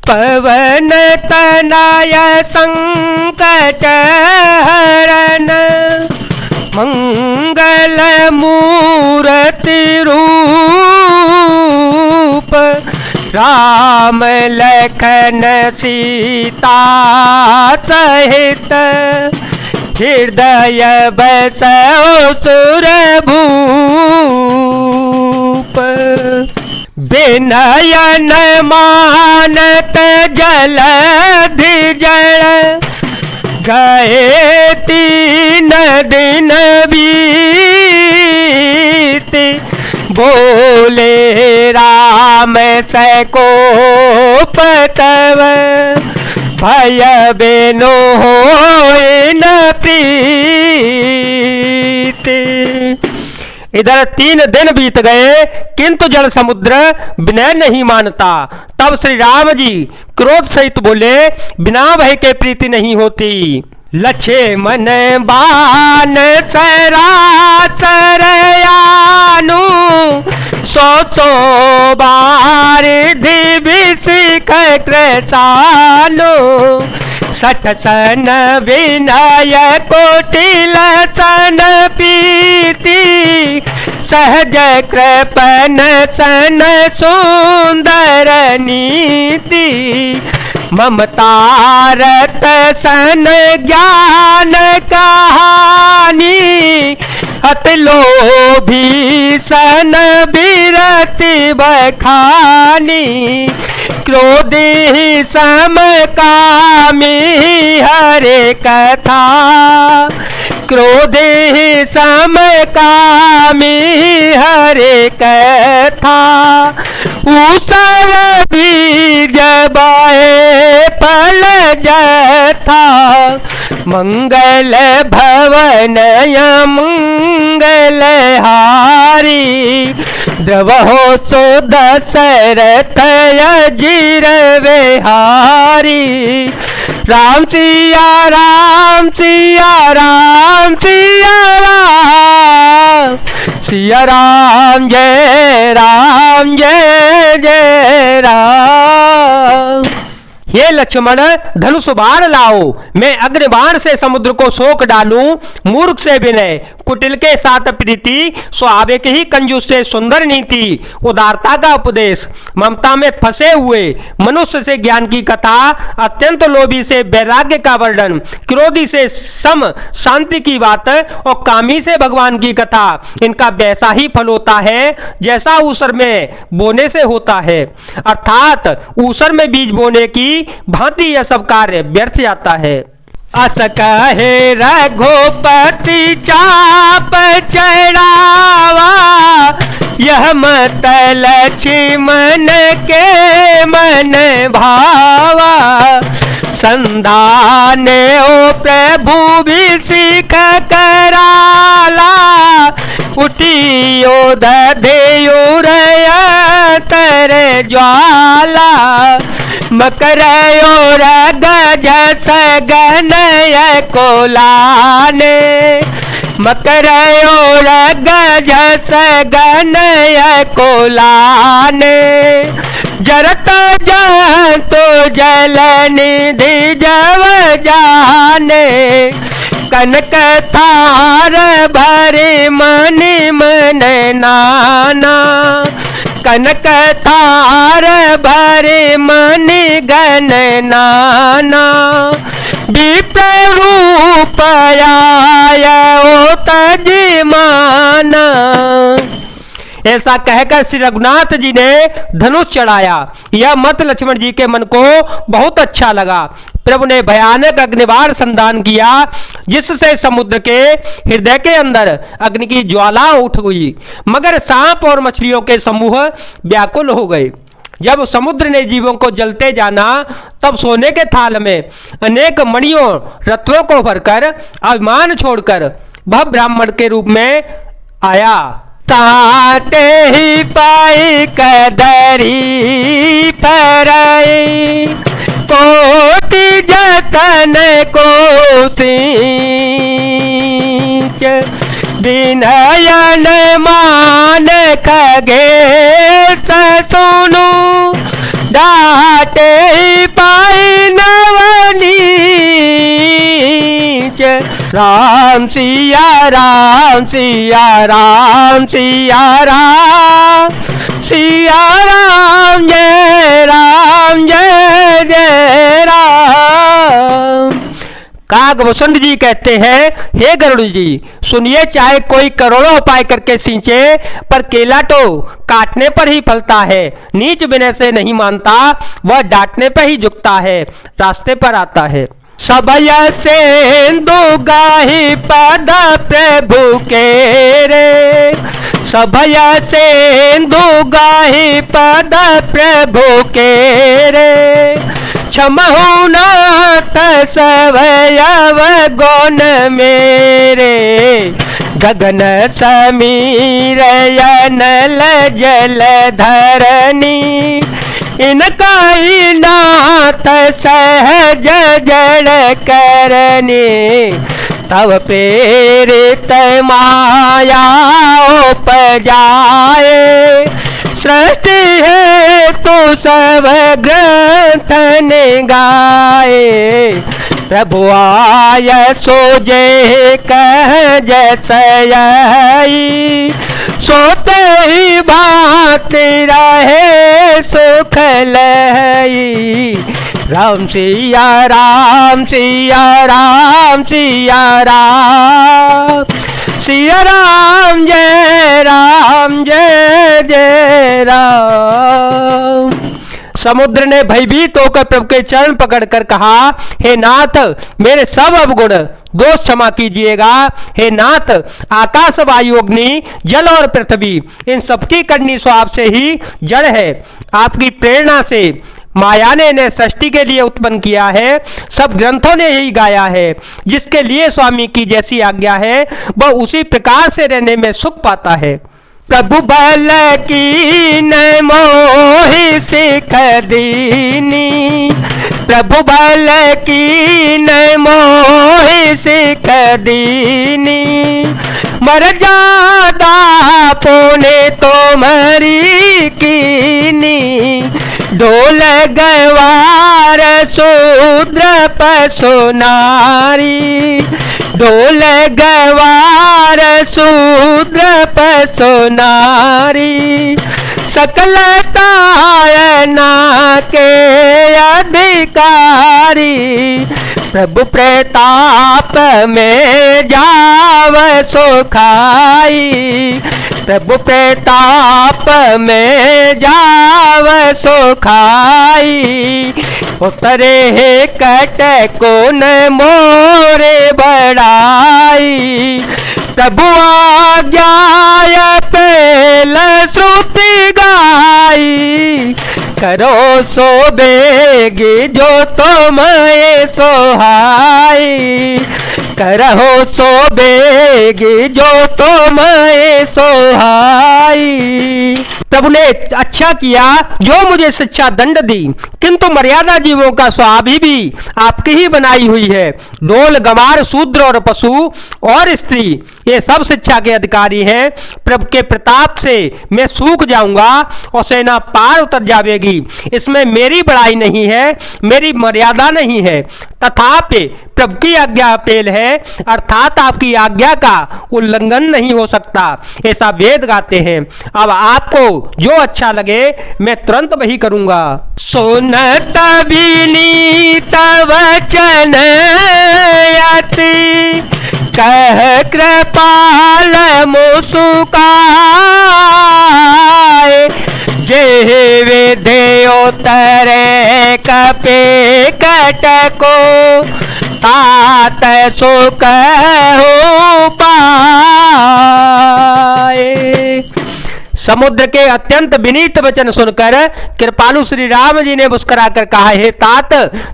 पवन तनय संकट हरण मंगल मूर्ति रूप राम लखन सीता सहित हृदय बसौ सुरभूप विनयन मानत जलधि जल गए 3 दिन बीत बोले राम सकोप तव भय बिनु होए न प्रीत। इधर 3 दिन बीत गए किंतु जल समुद्र विनय नहीं मानता। तब श्री राम जी क्रोध सहित बोले बिना भय के प्रीति नहीं होती। लक्ष्मण बाण सरासर यानु 100 बार दिविसिख कृशानु 60 सन विनय कुटिल सन प्रीति सहज कृपन सन सुंदर नीति ममता रत सन ज्ञान कहानी अति लोभी सन बिरति बखानी क्रोधी समकामी हरे कथा क्रोधी समकामी हरे कथा उसर बीज बाए फल जथा मंगल भवन मंगल हारी द्रवहो सो दशरथ अजीर विहारी राम सिया राम सिया राम सिया राम सिया राम जय जय राम। हे लक्ष्मण धनुष बाण लाओ मैं अग्निबाण से समुद्र को सोख डालूं। मूर्ख से विनय कुटिल के साथ प्रीति स्वाभाविक ही कंजूस से सुंदर नीति उदारता का उपदेश ममता में फंसे हुए मनुष्य से ज्ञान की कथा अत्यंत लोभी से वैराग्य का वर्णन क्रोधी से सम शांति की बात और कामी से भगवान की कथा इनका वैसा ही फल होता है जैसा ऊसर में बोने से होता है। अर्थात ऊसर में बीज बोने की भांति यह सब कार्य व्यर्थ जाता है। अस कहे रघुपति चाप चढ़ावा यह मत लक्ष्मण के मन भावा संधान ओ प्रभु विसिख कराला उठियो दधेयुरय तर ज्वाला मकरयो गज सगनय कोलाने मकरयो गज सगनय कोलाने जरत जंतु जल निधि जव जाने कनक थार भरे मन मन नाना कनक थार भरे मन गण नाना विप्र रूप आया ओ तजमाना। ऐसा कहकर श्री रघुनाथ जी ने धनुष चढ़ाया। यह मत लक्ष्मण जी के मन को बहुत अच्छा लगा। प्रभु ने भयानक अग्निबाण संधान किया जिससे समुद्र के हृदय के अंदर अग्नि की ज्वाला उठ गई मगर सांप और मछलियों के समूह व्याकुल हो गए। जब समुद्र ने जीवों को जलते जाना तब सोने के थाल में अनेक मणियों रत्नों को भरकर अभिमान छोड़कर वह ब्राह्मण के रूप में आया। ताते ही पाई कदरी पराई कोटि जतन कोटि विनयन मान खगे सुनु डाटे ही राम सिया राम सिया राम सिया राम सिया राम जय जय राम। काग वसंत जी कहते हैं, हे गरुड़ जी सुनिए, चाहे कोई करोड़ों उपाय करके सींचे, पर केला तो काटने पर ही फलता है। नीच विनय से नहीं मानता, वह डांटने पर ही झुकता है, रास्ते पर आता है। सबय सेंदु गाहि पद प्रभु के रे, सबय सेंदु गाहि पद प्रभु के रे, क्षमहु नाथ सवयव गुण मेरे, गगन समीर अनल जल धरनी, इनका ही नाथ सहज जड़ करनी, तब प्रेरित माया उपजाए, सृष्टि है तो सब ग्रंथ गाए, प्रभु आय सोजे कह जसई, सोते ही बात रहे सुख लई, राम सिया राम सिया राम सिया राम सिया राम जय जय राम। समुद्र ने भयभीत होकर प्रभु के चरण पकड़कर कहा, हे नाथ मेरे सब अवगुण दोष क्षमा कीजिएगा। हे नाथ आकाश वायु अग्नि जल और पृथ्वी इन सबकी करनी सो आपसे ही जड़ है, आपकी प्रेरणा से माया ने इन्हें सृष्टि के लिए उत्पन्न किया है, सब ग्रंथों ने ही गाया है। जिसके लिए स्वामी की जैसी आज्ञा है वह उसी प्रकार से रहने में सुख पाता है। प्रभु बल की न मोहि सिख दीनी, प्रभु बल की न मोहि सिख दीनी, मर्यादा पुने तो मरी कीनी, ढोल गवार शूद्र पशु नारी, ढोल गवार शूद्र पशु नारी, सकलतायना के अधिकारी, प्रभु प्रताप में जाव सुखाई, प्रभु प्रताप में जाव सुखाई, उतरे कट कोन मोरे बड़ाई, प्रभु आज्ञा पेल श्रुति गाई, करो सो बेगी जो तुम्हें सोहाई, करहो सो बेगी जो तुम्हें सोहाई। प्रभु ने अच्छा किया जो मुझे शिक्षा दंड दी, किंतु मर्यादा जीवों का स्वभाव भी आपकी ही बनाई हुई है। ढोल गंवार शूद्र और पशु और स्त्री ये सब शिक्षा के अधिकारी हैं। प्रभु के प्रताप से मैं सूख जाऊंगा और सेना पार उतर जाएगी। इसमें मेरी बड़ाई नहीं है, मेरी मर्यादा नहीं है, तथापि प्रभु की आज्ञा पेल है, अर्थात आपकी आज्ञा का उल्लंघन नहीं हो सकता, ऐसा वेद गाते हैं। अब आपको जो अच्छा लगे मैं तुरंत वही करूंगा। सुनत विनीत वचन यति, कह कृपाल मुस्काए, जे विधि उतरे कपे कटको, तात सुख हो पाए। समुद्र के अत्यंत विनीत वचन सुनकर कृपालु श्री राम जी ने मुस्कुराकर कहा, हे तात,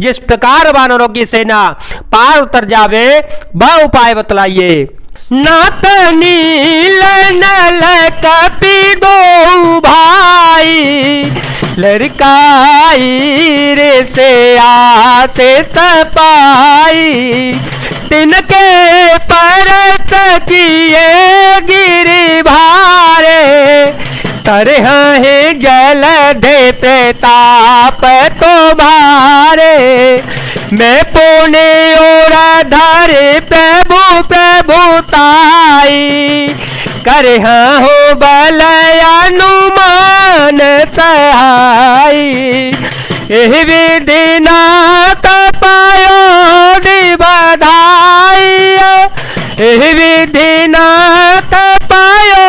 जिस प्रकार वानरों की सेना पार उतर जावे वह उपाय बतलाइए। नाथ नील नल कपि दो भाई, लड़काई रे से आते सपाई, तिनके परत किए गिरि भारे, तरह ही जल दे प्रताप तो भारे, मैं पुण्य और धरे प्रभु प्रभुताई, करे हो बल अनुमान सहाई। एहि विधि नाथ पायो बधाई, एहि विधि नाथ पायो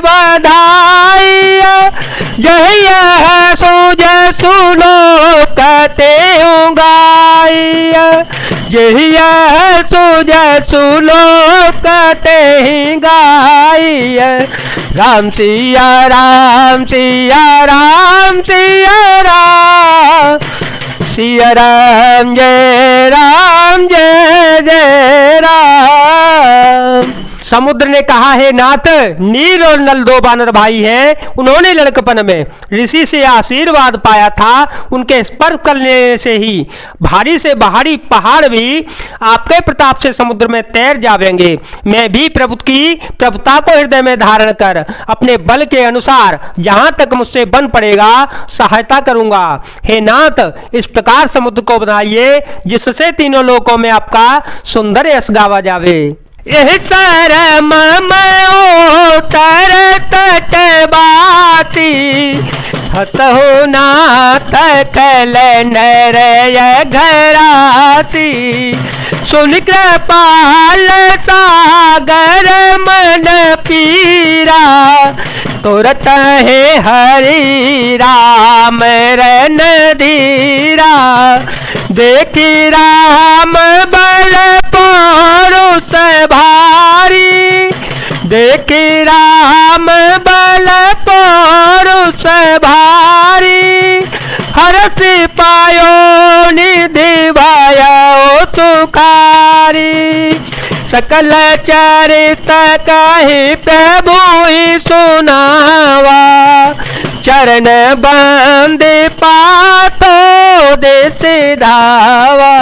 बधाई। जय सूज सुनो कते गाई, जय सूज सुनो कते गाई। राम सिया राम सिया राम सिया राम, सिया राम जय जय राम। समुद्र ने कहा, है नाथ, नील और नल दो बानर भाई हैं, उन्होंने लड़कपन में ऋषि से आशीर्वाद पाया था। उनके स्पर्श करने से ही भारी से भारी पहाड़ भी आपके प्रताप से समुद्र में तैर जावेंगे। मैं भी प्रभु की प्रभुता को हृदय में धारण कर अपने बल के अनुसार जहां तक मुझसे बन पड़ेगा सहायता करूंगा। हे नाथ, इस प्रकार समुद्र को बनाइए जिससे तीनों लोकों में आपका सुंदर यश गावा जावे। यह शरम तर तट बाती, हतहु नाथ कल नरय घराती। सुन कृपाल सागर मन पीरा, तुरत है हरि राम रन धीरा। देखी राम बल पौरुष भारी, देखी राम बल पौरुष भारी। हरष पायो निधि भयो सुखारी, सकल चरित कहि प्रभु सुनावा। चरण बंदे पातो देश धावा।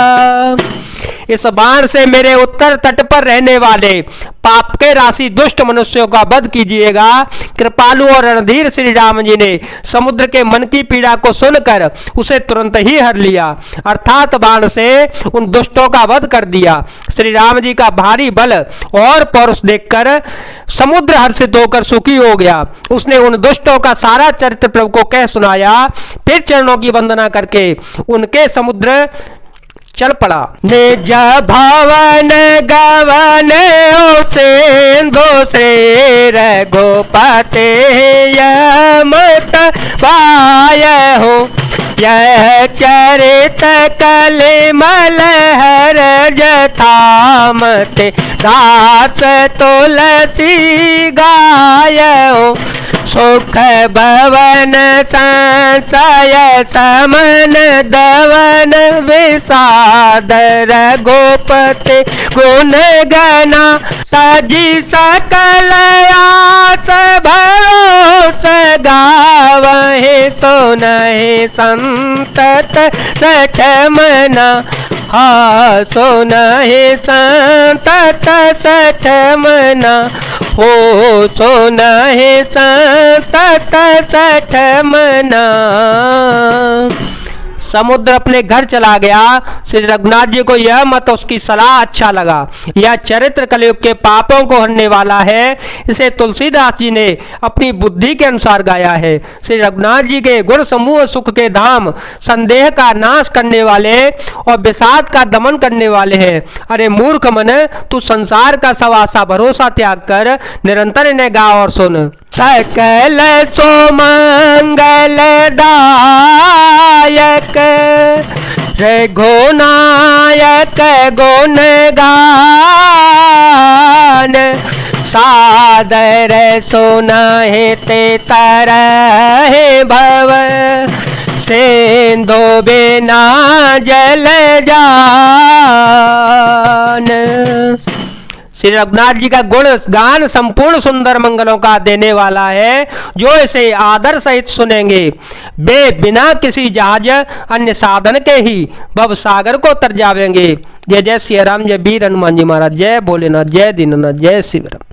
इस बाण से मेरे उत्तर तट पर रहने वाले पाप के राशि दुष्ट मनुष्यों का वध कीजिएगा। कृपालु और रणधीर श्री राम जी ने समुद्र के मन की पीड़ा को सुनकर उसे तुरंत ही हर लिया, अर्थात बाण से उन दुष्टों का वध कर दिया। श्री राम जी का भारी बल और पौरुष देखकर समुद्र हर्षित होकर सुखी हो गया। उसने उन दुष्टों का सारा चरित्र प्रभु को कह सुनाया। फिर चरणों की वंदना करके उनके समुद्र चल पड़ा। निज भवन गवन सिंधु श्री रघुपति यमत पाय हो। यह चरित कलिमल हर जथामते दास तुलसी गाय हो। सुख भवन संशय समन दवन विषाद रघुपति गुण गना। सजी सकल आस भरोस गावहि तो नहीं संतत सठमना। हाँ सुनहि संतत सठमना, हो सुनहि संतत सठमना। समुद्र अपने घर चला गया। श्री रघुनाथ जी को यह मत उसकी सलाह अच्छा लगा। यह चरित्र कलयुग के पापों को हरने वाला है। इसे तुलसीदास जी ने अपनी बुद्धि के अनुसार गाया है। श्री रघुनाथ जी के गुण समूह सुख के धाम, संदेह का नाश करने वाले और विषाद का दमन करने वाले हैं। अरे मूर्ख मन, तू संसार का सब आशा भरोसा त्याग कर निरंतर इन्हें गा और सुन। सकल सुमंगलदायक रघुनायक गुण गान। सादर सुनहि ते तरह भव सिंधु बिना जल जान। श्री रघुनाथ जी का गुण गान संपूर्ण सुंदर मंगलों का देने वाला है। जो इसे आदर सहित सुनेंगे वे बिना किसी जहाज अन्य साधन के ही भव सागर को तर जावेंगे। जय जय श्री राम, जय वीर हनुमान जी महाराज, जय भोलेनाथ, जय दीननाथ, जय शिवराम।